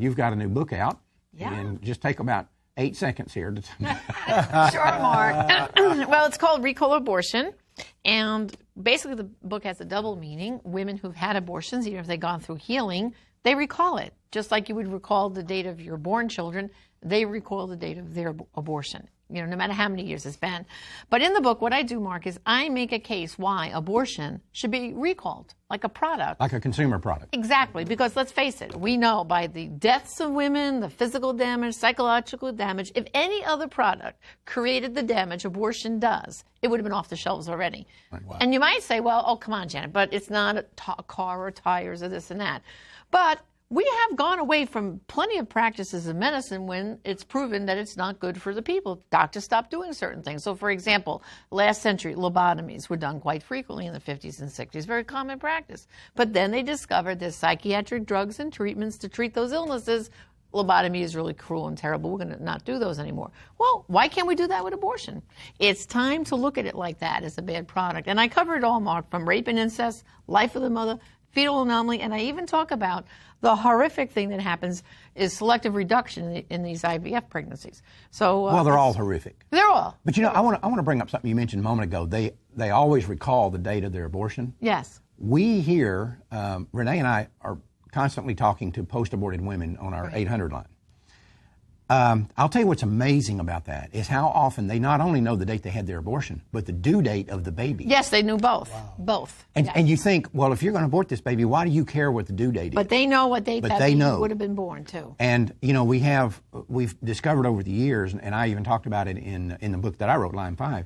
you've got a new book out. Yeah. And just take about 8 seconds here. Sure, Mark. Well, it's called Recall Abortion. And basically the book has a double meaning. Women who've had abortions, even if they've gone through healing, they recall it. Just like you would recall the date of your born children, they recall the date of their abortion, no matter how many years it's been. But in the book, what I do, Mark, is I make a case why abortion should be recalled, like a product. Like a consumer product. Exactly, because let's face it, we know by the deaths of women, the physical damage, psychological damage, if any other product created the damage abortion does, it would have been off the shelves already. Right. Wow. And you might say, well, oh, come on, Janet, but it's not a car or tires or this and that. But we have gone away from plenty of practices in medicine when it's proven that it's not good for the people. Doctors stopped doing certain things. So, for example, last century, lobotomies were done quite frequently in the 50s and 60s, very common practice. But then they discovered there's psychiatric drugs and treatments to treat those illnesses. Lobotomy is really cruel and terrible. We're going to not do those anymore. Well, why can't we do that with abortion? It's time to look at it like that as a bad product. And I cover it all, Mark, from rape and incest, life of the mother, fetal anomaly, and I even talk about the horrific thing that happens is selective reduction in these IVF pregnancies. So well, they're all horrific. They're all. But I want to bring up something you mentioned a moment ago. They always recall the date of their abortion. Yes. We here, Renee and I are constantly talking to post-aborted women on our 800 line. I'll tell you what's amazing about that is how often they not only know the date they had their abortion, but the due date of the baby. Yes, they knew both. Wow. Both. And you think, well, if you're going to abort this baby, why do you care what the due date is? But they know what date that baby would have been born, too. And, we've discovered over the years, and I even talked about it in the book that I wrote, Line 5,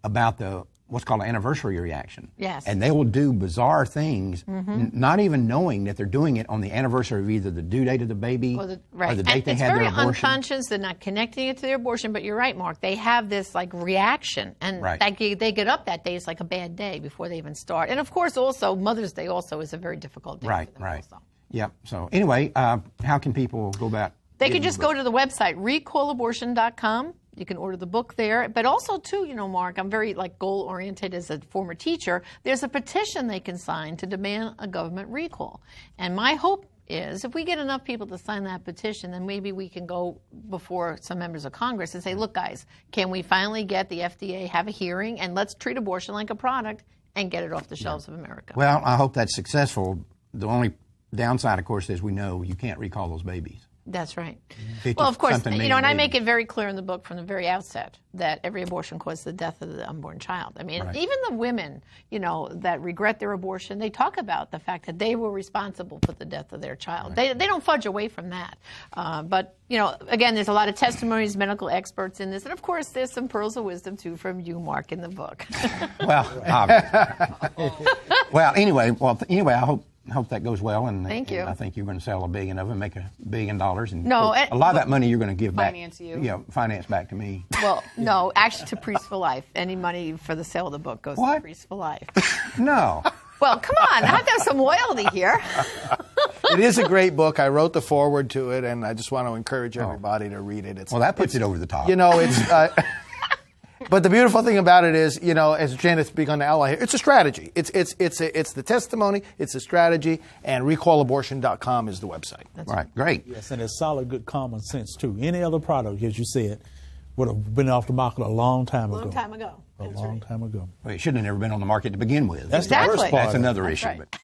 about what's called an anniversary reaction. Yes. And they will do bizarre things, not even knowing that they're doing it on the anniversary of either the due date of the baby or the date they had their abortion. It's very unconscious. They're not connecting it to their abortion. But you're right, Mark. They have this reaction, and they get up that day. It's like a bad day before they even start. And of course, also Mother's Day also is a very difficult day. Right. For them Right. Also. Yep. So anyway, how can people go about? They can just go to the website recallabortion.com. You can order the book there. But also, too, Mark, I'm very goal-oriented as a former teacher. There's a petition they can sign to demand a government recall. And my hope is if we get enough people to sign that petition, then maybe we can go before some members of Congress and say, look, guys, can we finally get the FDA, have a hearing, and let's treat abortion like a product and get it off the shelves of America. Well, I hope that's successful. The only downside, of course, is we know you can't recall those babies. That's right. Well, of course, and I make it very clear in the book from the very outset that every abortion causes the death of the unborn child. I mean, even the women, that regret their abortion, they talk about the fact that they were responsible for the death of their child. They don't fudge away from that. But, again, there's a lot of testimonies, medical experts in this. And, of course, there's some pearls of wisdom, too, from you, Mark, in the book. Well, obviously. Anyway, I hope that goes well, and thank you. And I think you're going to sell 1 billion of them, make $1 billion, and no, a lot of that money you're going to give finance back. You. Finance back to me. Well, no, actually to Priest for Life. Any money for the sale of the book goes to Priest for Life. No. Well, come on, I have to have some loyalty here. It is a great book. I wrote the foreword to it, and I just want to encourage everybody to read it. That puts it over the top. It's. But the beautiful thing about it is, as Janet's begun to outline here, it's a strategy. It's the testimony, it's a strategy, and recallabortion.com is the website. That's right. Great. Yes, and it's solid, good common sense, too. Any other product, as you said, would have been off the market a long time ago. A long time ago. A long time ago. Well, it shouldn't have never been on the market to begin with. That's the worst part. That's another issue. Right. But